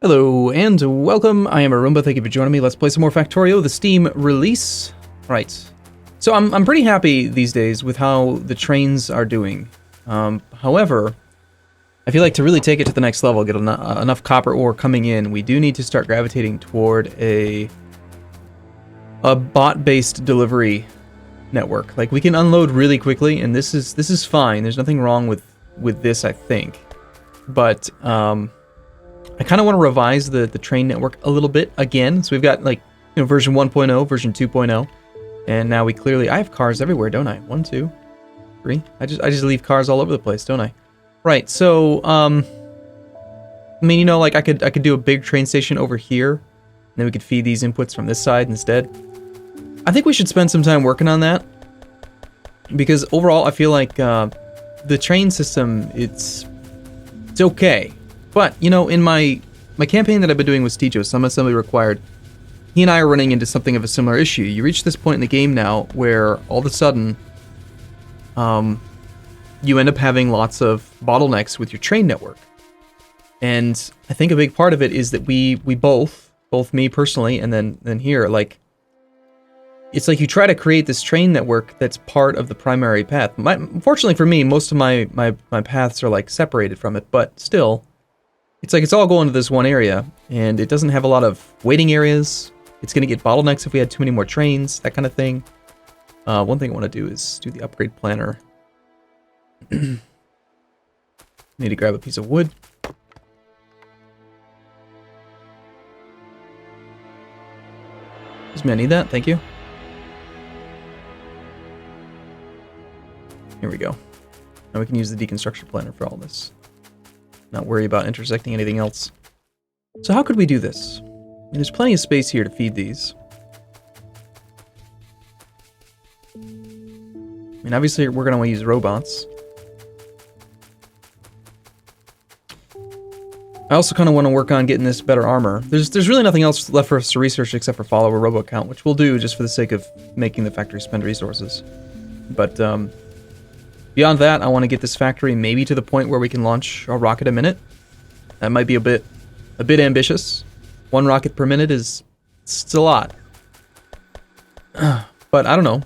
Hello and welcome. I am Arumba. Thank you for joining me. Let's play some more Factorio, the Steam release. Right. So I'm pretty happy these days with how the trains are doing. However, I feel like to really take it to the next level, get enough copper ore coming in, we do need to start gravitating toward a bot-based delivery network. Like, we can unload really quickly, and this is fine. There's nothing wrong with this, I think. But I kind of want to revise the train network a little bit again. So we've got, like, version 1.0, version 2.0, and now I have cars everywhere, don't I? 1, 2, 3. I just leave cars all over the place, don't I? Right. So I mean, like, I could do a big train station over here, and then we could feed these inputs from this side instead. I think we should spend some time working on that, because overall I feel like the train system, it's okay. But, in my campaign that I've been doing with Stejo, Some Assembly Required, he and I are running into something of a similar issue. You reach this point in the game now where all of a sudden you end up having lots of bottlenecks with your train network. And I think a big part of it is that we both me personally and then here, like, it's like you try to create this train network that's part of the primary path. Unfortunately for me, most of my paths are, like, separated from it, but still, it's like it's all going to this one area, and it doesn't have a lot of waiting areas. It's going to get bottlenecks if we had too many more trains, that kind of thing. One thing I want to do is do the upgrade planner. Need to grab a piece of wood. Excuse me, I need that, thank you. Here we go. Now we can use the deconstruction planner for all this. Not worry about intersecting anything else. So how could we do this? And there's plenty of space here to feed these. I mean, obviously we're going to want to use robots. I also kind of want to work on getting this better armor. There's really nothing else left for us to research except for follower robot count, which we'll do just for the sake of making the factory spend resources. But beyond that, I want to get this factory maybe to the point where we can launch a rocket a minute. That might be a bit ambitious. 1 rocket per minute is still a lot. But I don't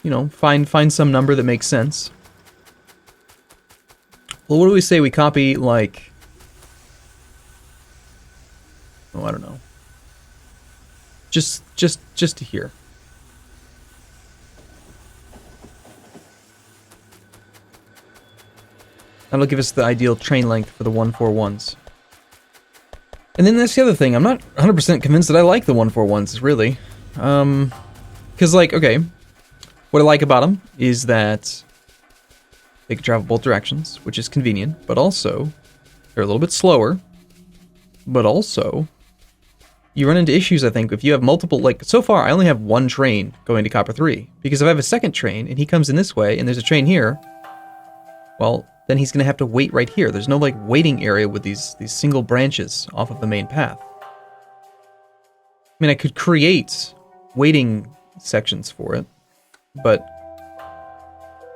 know. Find some number that makes sense. Well, what do we say we copy, like, oh, I don't know. Just to here. That'll give us the ideal train length for the 141s. And then that's the other thing. I'm not 100% convinced that I like the 141s, really. Because, like, okay, what I like about them is that they can travel both directions, which is convenient, but also they're a little bit slower. But also, you run into issues, I think, if you have multiple, like, so far I only have 1 train going to Copper 3. Because if I have a second train, and he comes in this way, and there's a train here, well, then he's going to have to wait right here. There's no, like, waiting area with these single branches off of the main path. I mean, I could create waiting sections for it, but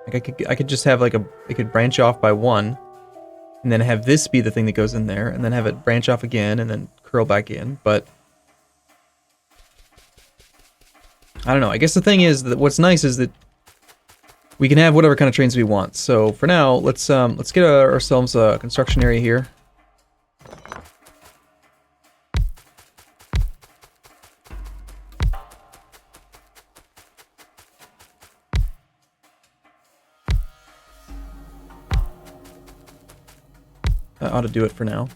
like, I could just have, like, it could branch off by 1, and then have this be the thing that goes in there, and then have it branch off again, and then curl back in, but I don't know. I guess the thing is that what's nice is that we can have whatever kind of trains we want. So for now, let's get ourselves a construction area here. That ought to do it for now.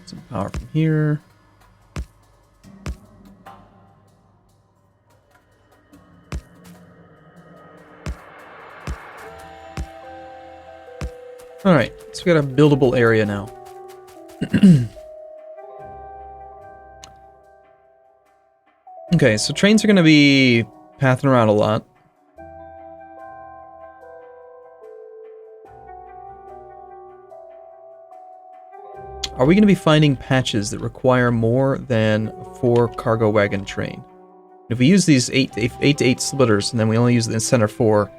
Some power from here. Alright, so we got a buildable area now. Okay, so trains are going to be pathing around a lot. are we going to be finding patches that require more than a 4 cargo wagon train? If we use these 8 to 8 splitters, and then we only use the center 4,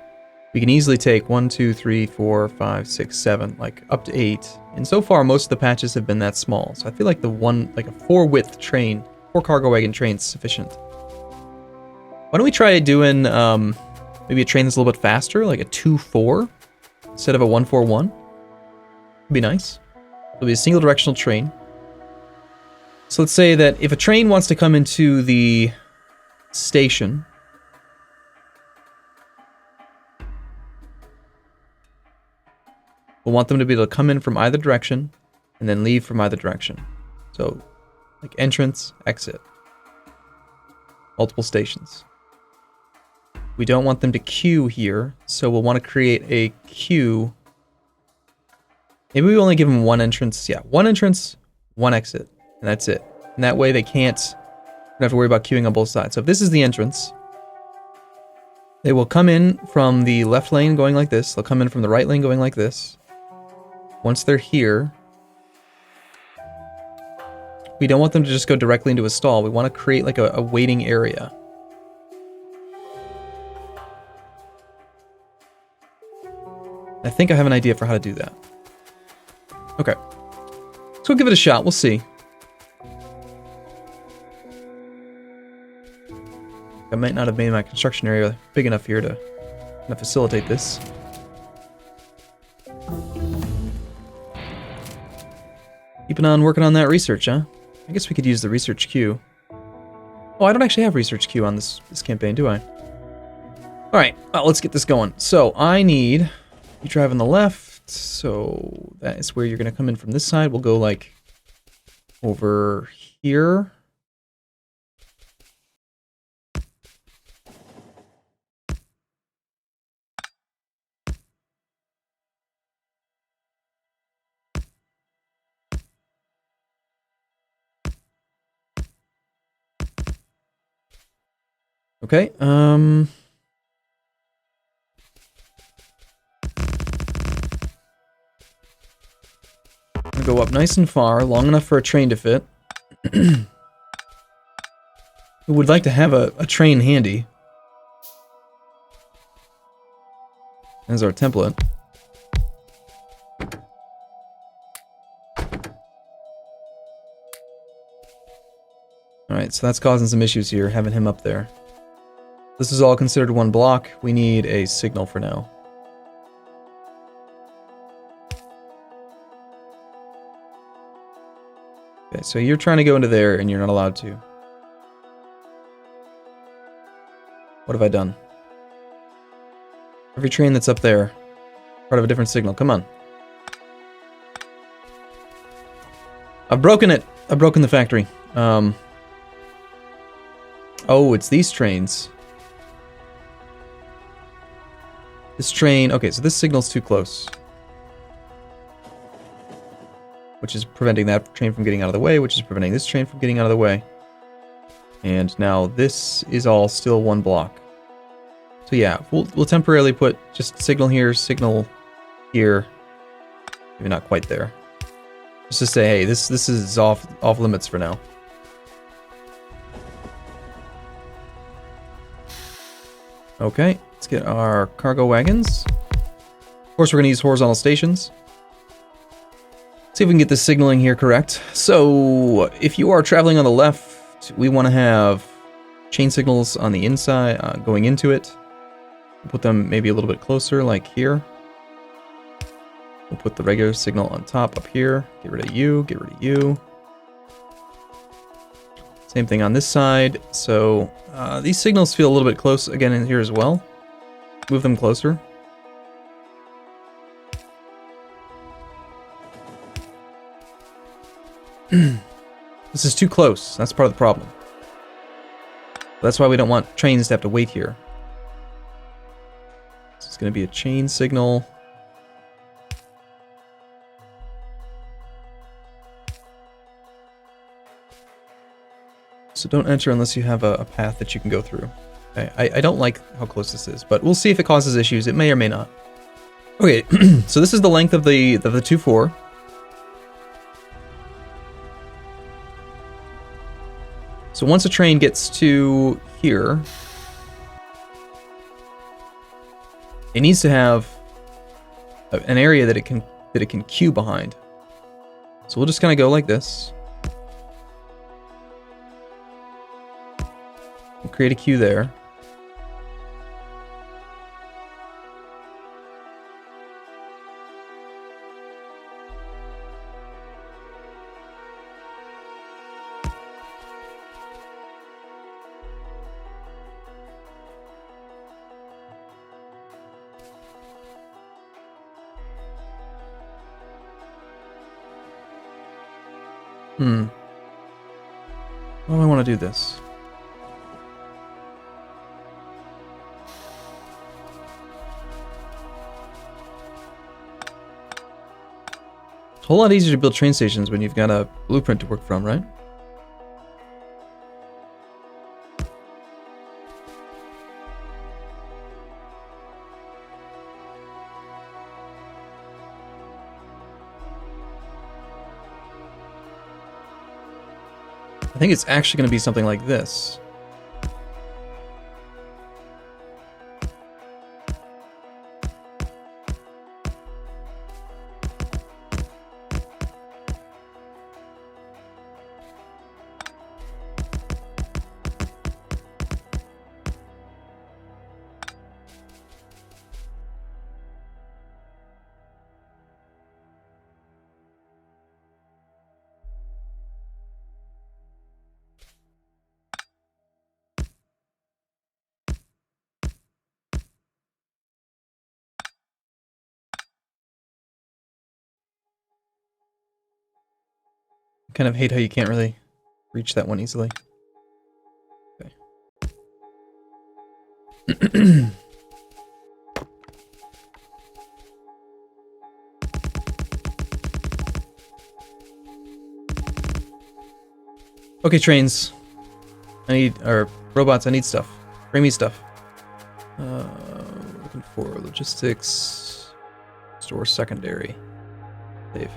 we can easily take 1, 2, 3, 4, 5, 6, 7, like up to 8. And so far, most of the patches have been that small. So I feel like a 4 width train, 4 cargo wagon train is sufficient. Why don't we try doing maybe a train that's a little bit faster, like a 2-4 instead of a 1-4-1? Would be nice. It'll be a single directional train. So let's say that if a train wants to come into the station, we'll want them to be able to come in from either direction and then leave from either direction. So, like entrance, exit. Multiple stations. We don't want them to queue here, so we'll want to create a queue. Maybe we only give them one entrance. Yeah, one entrance, one exit, and that's it. And that way they don't have to worry about queuing on both sides. So if this is the entrance, they will come in from the left lane going like this. They'll come in from the right lane going like this. Once they're here, we don't want them to just go directly into a stall. We want to create like a waiting area. I think I have an idea for how to do that. Okay. So we'll give it a shot. We'll see. I might not have made my construction area big enough here to facilitate this. Keeping on working on that research, huh? I guess we could use the research queue. Oh, I don't actually have research queue on this campaign, do I? Alright, well, let's get this going. So, I need... You drive on the left, so that is where you're going to come in from this side. We'll go, like, over here. Okay, I'm gonna go up nice and far, long enough for a train to fit. We would like to have a train handy as our template. Alright, so that's causing some issues here, having him up there. This is all considered one block. We need a signal for now. Okay, so you're trying to go into there and you're not allowed to. What have I done? Every train that's up there, part of a different signal. Come on. I've broken it. I've broken the factory. Oh, it's these trains. This train, okay, so this signal's too close. Which is preventing that train from getting out of the way, which is preventing this train from getting out of the way. And now this is all still one block. So yeah, we'll temporarily put just signal here, maybe not quite there. Just to say, hey, this is off limits for now. Okay. Let's get our cargo wagons. Of course, we're going to use horizontal stations. See if we can get this signaling here correct. So, if you are traveling on the left, we want to have chain signals on the inside, going into it. We'll put them maybe a little bit closer, like here. We'll put the regular signal on top up here. Get rid of you, get rid of you. Same thing on this side. So, these signals feel a little bit close again in here as well. Move them closer. This is too close. That's part of the problem. That's why we don't want trains to have to wait here. This is going to be a chain signal. So don't enter unless you have a path that you can go through. Okay, I don't like how close this is, but we'll see if it causes issues. It may or may not. Okay, so this is the length of the 2-4. So once a train gets to here, it needs to have an area that it can queue behind. So we'll just kind of go like this. We'll create a queue there. How do I want to do this? It's a whole lot easier to build train stations when you've got a blueprint to work from, right? I think it's actually going to be something like this. I kind of hate how you can't really reach that one easily. Okay. Okay, trains. Robots, I need stuff. Bring me stuff. Looking for logistics. Store secondary. Save.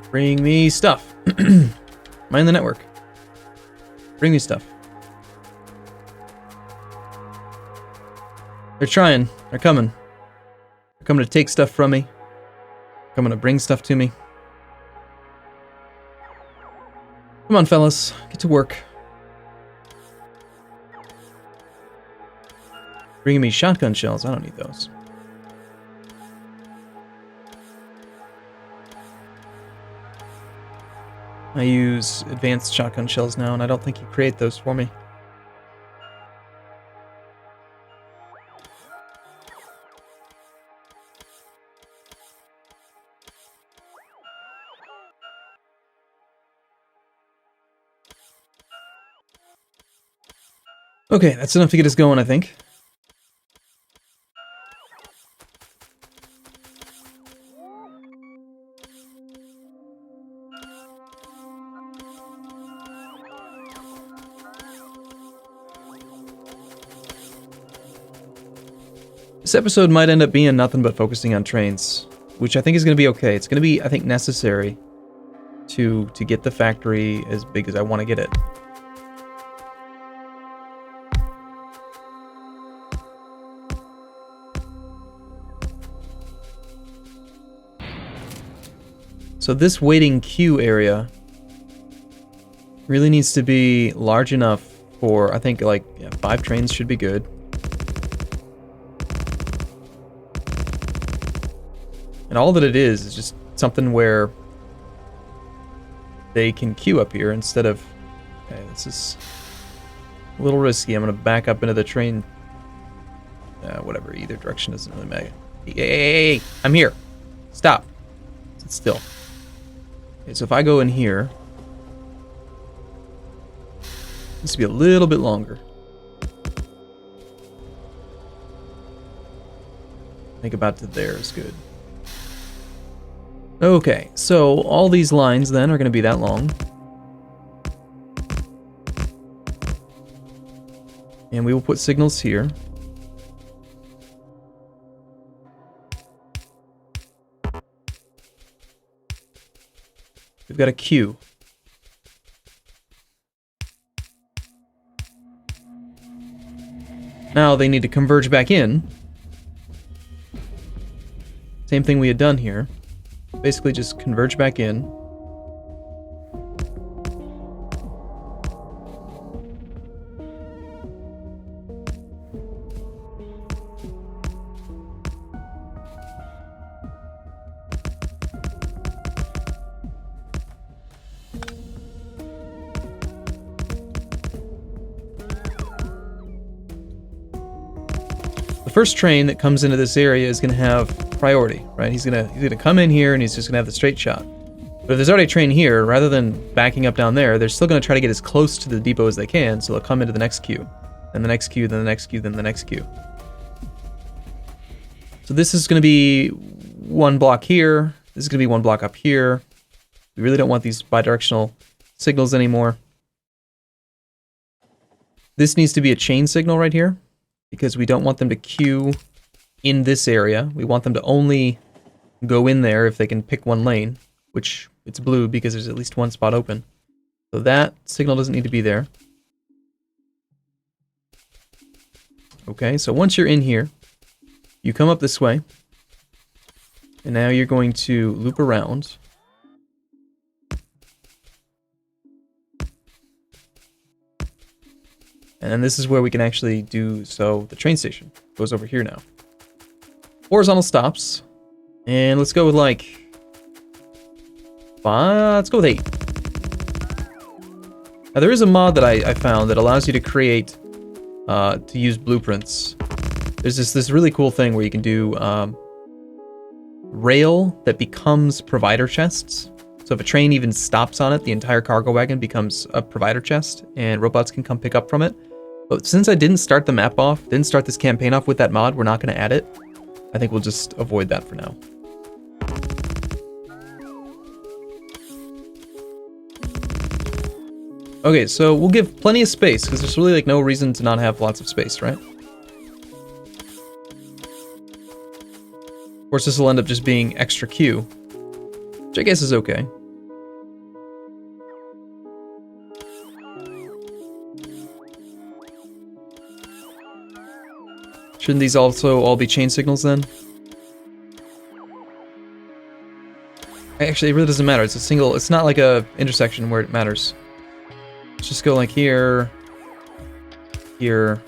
Bring me stuff. Mind the network. Bring me stuff. They're trying. They're coming. They're coming to take stuff from me. They're coming to bring stuff to me. Come on, fellas. Get to work. Bringing me shotgun shells. I don't need those. I use advanced shotgun shells now, and I don't think you create those for me. Okay, that's enough to get us going, I think. This episode might end up being nothing but focusing on trains, which I think is going to be okay. It's going to be, I think, necessary to get the factory as big as I want to get it. So this waiting queue area really needs to be large enough for, I think, like 5 trains should be good. And all that it is just something where they can queue up here instead of... Okay, this is a little risky. I'm going to back up into the train. Whatever, either direction doesn't really matter. Hey, I'm here. Stop. Sit still. Okay, so if I go in here... This will be a little bit longer. I think about to there is good. Okay, so all these lines then are going to be that long. And we will put signals here. We've got a queue. Now they need to converge back in. Same thing we had done here. Basically just converge back in. The first train that comes into this area is going to have priority, right? He's gonna come in here and he's just gonna have the straight shot. But if there's already a train here, rather than backing up down there, they're still gonna try to get as close to the depot as they can, so they'll come into the next queue, then the next queue, then the next queue, then the next queue. So this is gonna be one block here. This is gonna be one block up here. We really don't want these bidirectional signals anymore. This needs to be a chain signal right here, because we don't want them to queue in this area. We want them to only go in there if they can pick one lane, which it's blue because there's at least one spot open. So that signal doesn't need to be there. Okay, so once you're in here, you come up this way, and now you're going to loop around. And then this is where we can actually do, so the train station goes over here now. Horizontal stops, and let's go with like 5, let's go with 8. Now there is a mod that I found that allows you to create, to use blueprints. There's this really cool thing where you can do rail that becomes provider chests. So if a train even stops on it, the entire cargo wagon becomes a provider chest, and robots can come pick up from it. But since I didn't start the map off, didn't start this campaign off with that mod, we're not going to add it. I think we'll just avoid that for now. Okay, so we'll give plenty of space, because there's really like no reason to not have lots of space, right? Of course, this will end up just being extra queue, which I guess is okay. Shouldn't these also all be chain signals then? Actually, it really doesn't matter. It's a single, it's not like a intersection where it matters. Let's just go like here, here,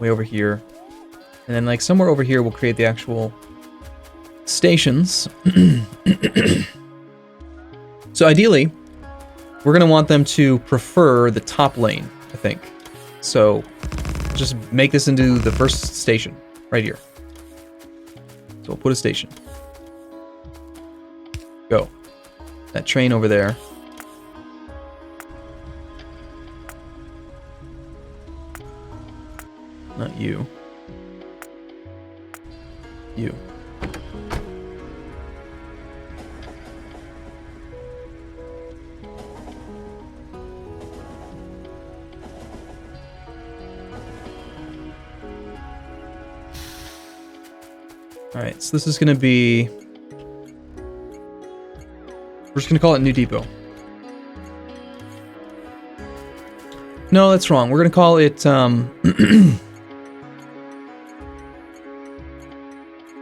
way over here, and then like somewhere over here we'll create the actual stations. So ideally, we're going to want them to prefer the top lane, I think. So just make this into the first station, right here. So we'll put a station. Go. That train over there. Not you. You. Alright, so this is going to be... We're just going to call it New Depot. No, that's wrong. We're going to call it...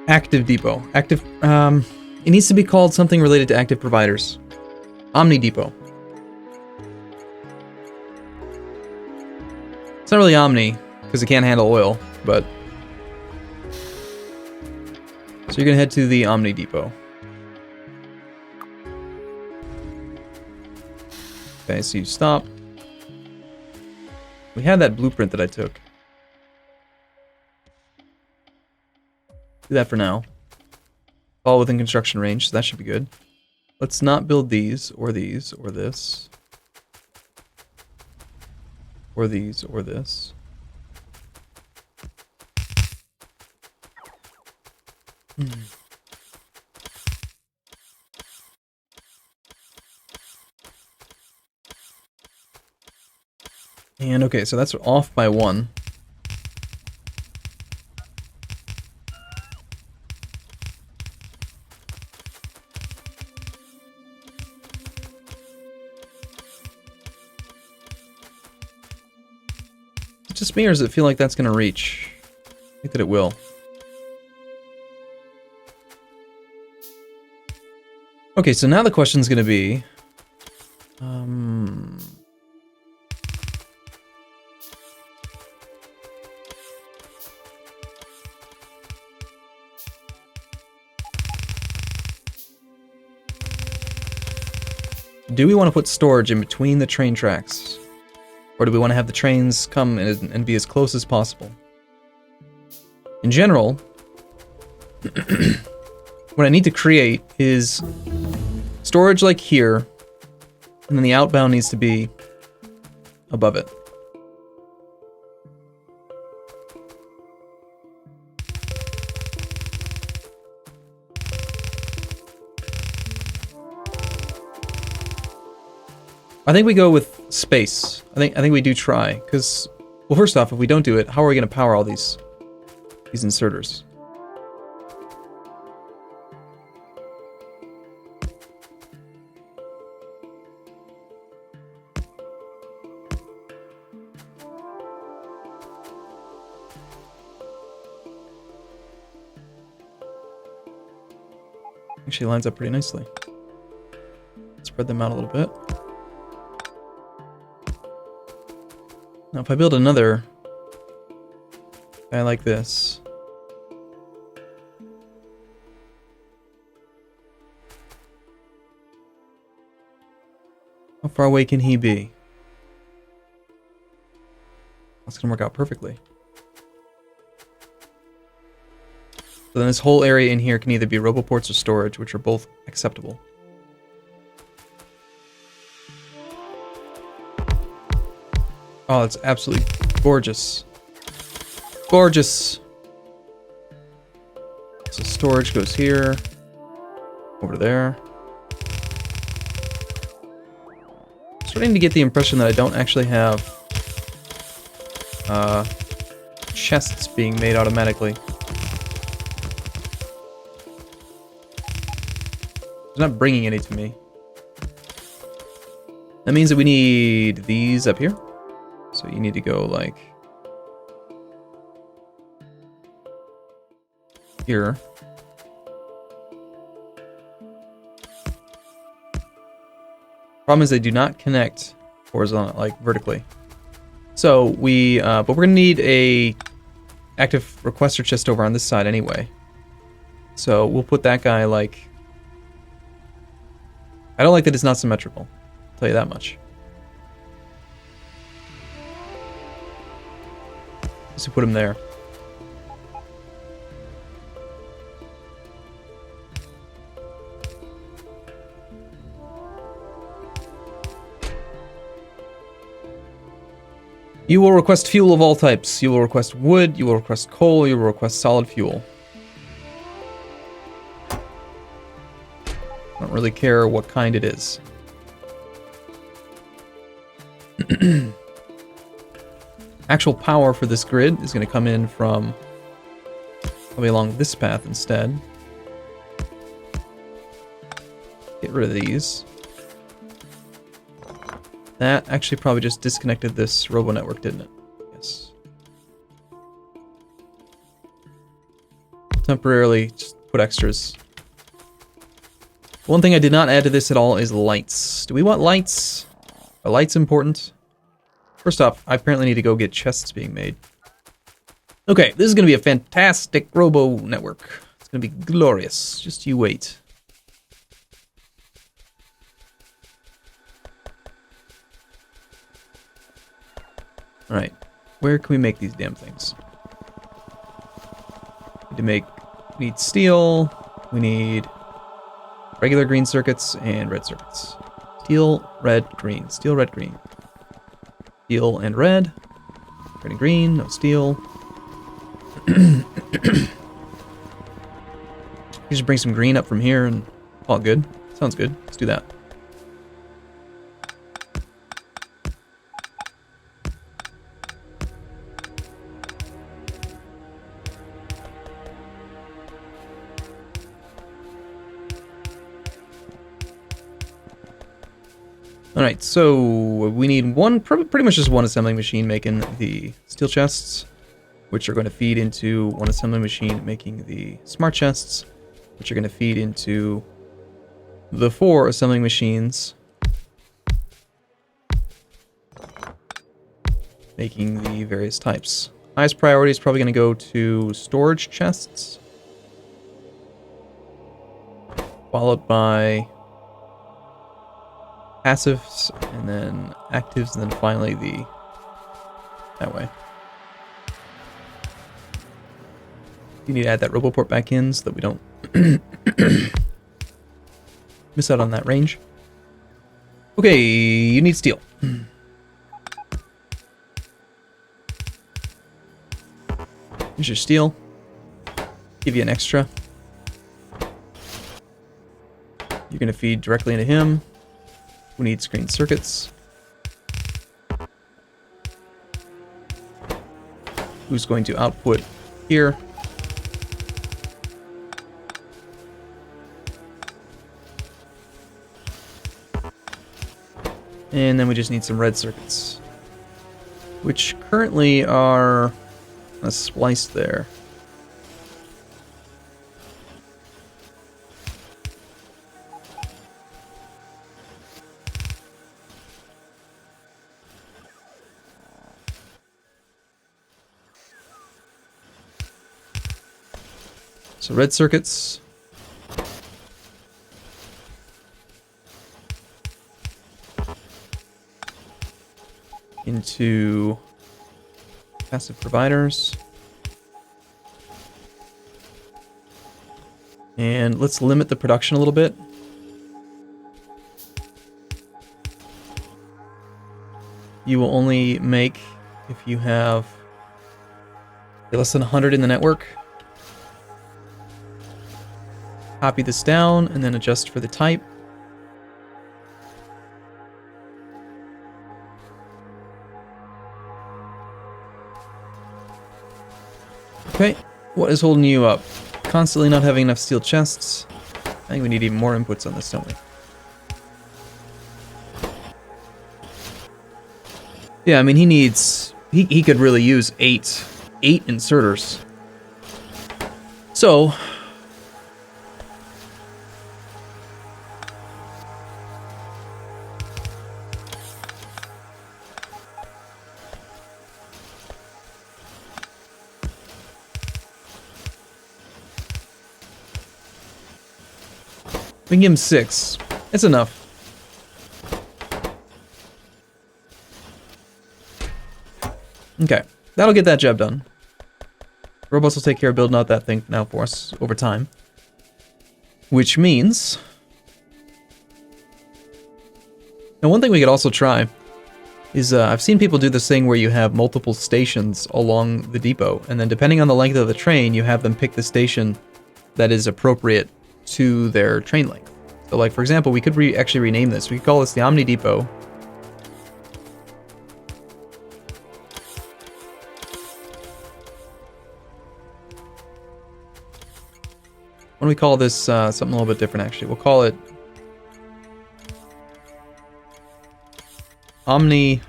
Active Depot. Active... it needs to be called something related to active providers. Omni Depot. It's not really Omni, because it can't handle oil, but... So you're going to head to the Omni Depot. Okay, so you stop. We had that blueprint that I took. Do that for now. All within construction range, so that should be good. Let's not build these, or these, or this. Or these, or this. And okay, so that's off by 1. it just me, or does it feel like that's going to reach? I think that it will. Okay, so now the question's going to be... do we want to put storage in between the train tracks? Or do we want to have the trains come and be as close as possible? In general, what I need to create is storage like here, and then the outbound needs to be above it. I think we go with space. I think we do try, because, well, first off, if we don't do it, how are we going to power all these inserters? Actually lines up pretty nicely. Spread them out a little bit. Now if I build another guy like this, how far away can he be? That's gonna work out perfectly. So then this whole area in here can either be roboports or storage, which are both acceptable. Oh, it's absolutely gorgeous. Gorgeous! So storage goes here, over there. Starting to get the impression that I don't actually have chests being made automatically. It's not bringing any to me. That means that we need these up here. So you need to go like here. Problem is they do not connect horizontal, like vertically. So we, but we're gonna need a active requester chest over on this side anyway. So we'll put that guy like. I don't like that it's not symmetrical. I'll tell you that much. So put him there. You will request fuel of all types. You will request wood, you will request coal, you will request solid fuel. I don't really care what kind it is. Actual power for this grid is going to come in from probably along this path instead. Get rid of these. That actually probably just disconnected this robo network, didn't it? Yes. Temporarily just put extras. One thing I did not add to this at all is lights. Do we want lights? Are lights important? First off, I apparently need to go get chests being made. Okay, this is going to be a fantastic robo network. It's going to be glorious. Just you wait. Alright, where can we make these damn things? We need steel, we need regular green circuits and red circuits. Steel, red, green. Steel, red, green. Steel and red. Red and green, no steel. You just bring some green up from here and all good. Sounds good. Let's do that. Alright, so we need pretty much just one assembling machine making the steel chests, which are going to feed into one assembling machine making the smart chests, which are going to feed into the 4 assembling machines making the various types. Highest priority is probably going to go to storage chests, followed by passives, and then actives, and then finally that way. You need to add that RoboPort back in so that we don't miss out on that range. Okay, you need steel. Here's your steel. Give you an extra. You're going to feed directly into him. We need screen circuits. Who's going to output here? And then we just need some red circuits, which currently are spliced there. So red circuits. Into passive providers. And let's limit the production a little bit. You will only make if you have less than 100 in the network. Copy this down and then adjust for the type. Okay, what is holding you up? Constantly not having enough steel chests. I think we need even more inputs on this, don't we? Yeah, I mean, he needs... He could really use 8 inserters. So... we can give him 6. It's enough. Okay, that'll get that job done. Robots will take care of building out that thing now for us over time. Which means... now one thing we could also try is, I've seen people do this thing where you have multiple stations along the depot, and then depending on the length of the train, you have them pick the station that is appropriate to their train length. So like, for example, we could actually rename this. We could call this the Omni Depot. Why don't we call this something a little bit different, actually? We'll call it Omni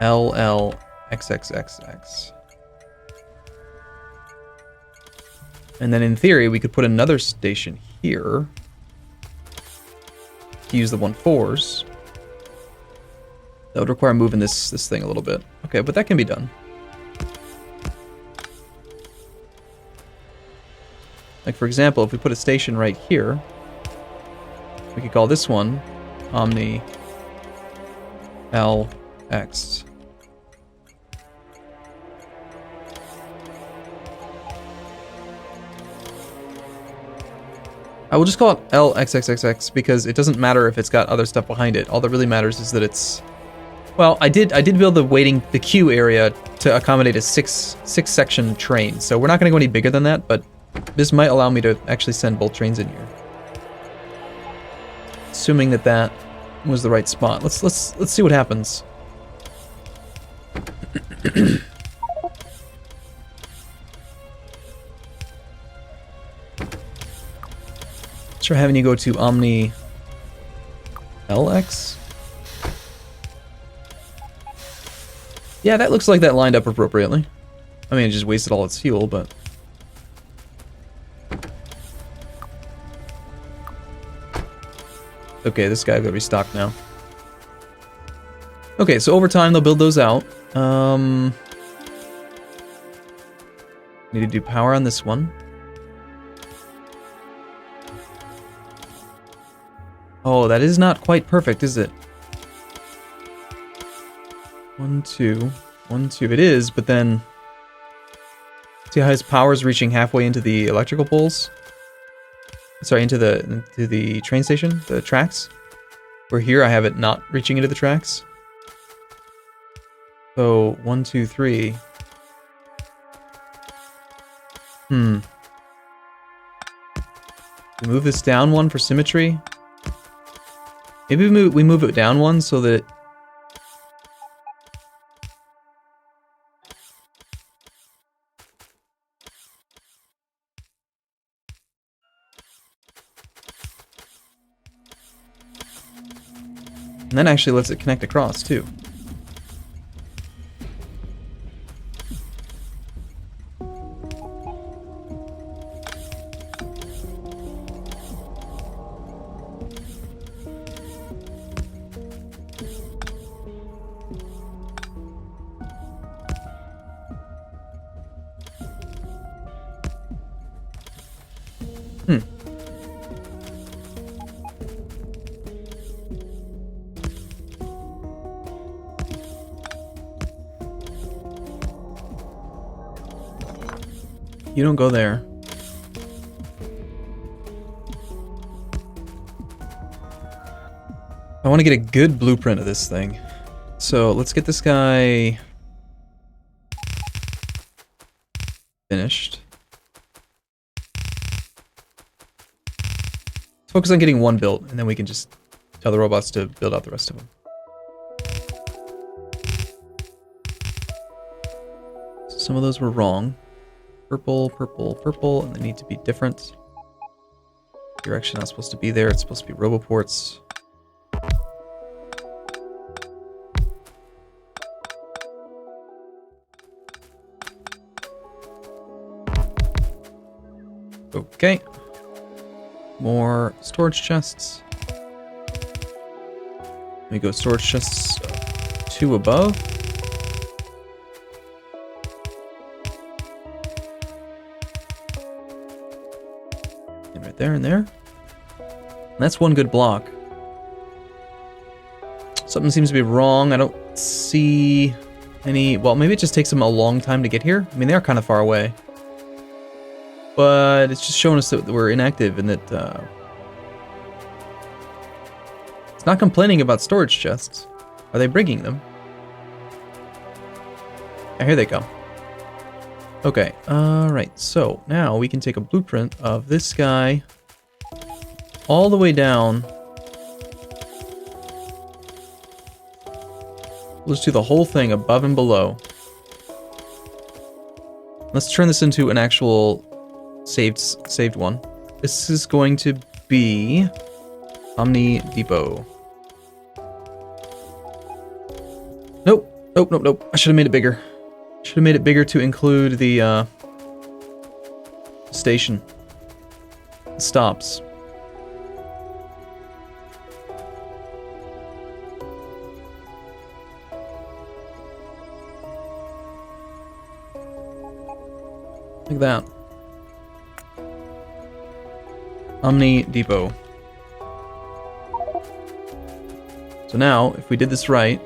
LLXXXX. And then in theory, we could put another station here to use the 1-4s. That would require moving this thing a little bit. Okay, but that can be done. Like, for example, if we put a station right here, we could call this one Omni LX. I will just call it LXXXX because it doesn't matter if it's got other stuff behind it. All that really matters is that it's... well, I did build the queue area to accommodate a six section train, so we're not going to go any bigger than that, but this might allow me to actually send both trains in here. Assuming that that was the right spot. Let's see what happens. Try having you go to Omni LX. Yeah, that looks like that lined up appropriately. I mean, it just wasted all its fuel, but... Okay, this guy got restocked now. Okay, so over time they'll build those out. Need to do power on this one. Oh, that is not quite perfect, is it? 1, 2, 1, 2. It is, but then... See how his power is reaching halfway into the electrical poles? Sorry, into the train station, the tracks. Where here I have it not reaching into the tracks. So 1, 2, 3. We move this down one for symmetry. Maybe we move it down one so that. And then actually lets it connect across, too. You don't go there. I want to get a good blueprint of this thing. So let's get this guy finished. Let's focus on getting one built, and then we can just tell the robots to build out the rest of them. So some of those were wrong. Purple, purple, purple, and they need to be different. Direction not supposed to be there, it's supposed to be roboports. Okay. More storage chests. Let me go storage chests 2 above. There and there. And that's one good block. Something seems to be wrong. I don't see any... Well, maybe it just takes them a long time to get here. I mean, they are kind of far away. But it's just showing us that we're inactive and that... It's not complaining about storage chests. Are they bringing them? Yeah, here they come. Okay, alright, so now we can take a blueprint of this guy all the way down. Let's do the whole thing above and below. Let's turn this into an actual saved one. This is going to be Omni Depot. Nope, nope, nope, nope. I should have made it bigger. Should have made it bigger to include the station. Stops. Like that. Omni Depot. So now, if we did this right,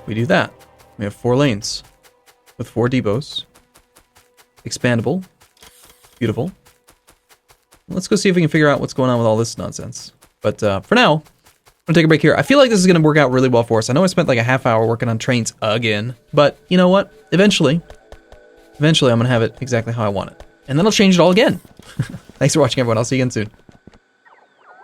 we do that. We have 4 lanes with 4 depots. Expandable. Beautiful. Let's go see if we can figure out what's going on with all this nonsense. But for now, I'm gonna take a break here. I feel like this is gonna work out really well for us. I know I spent like a half hour working on trains again, but you know what? Eventually I'm gonna have it exactly how I want it. And then I'll change it all again. Thanks for watching, everyone. I'll see you again soon.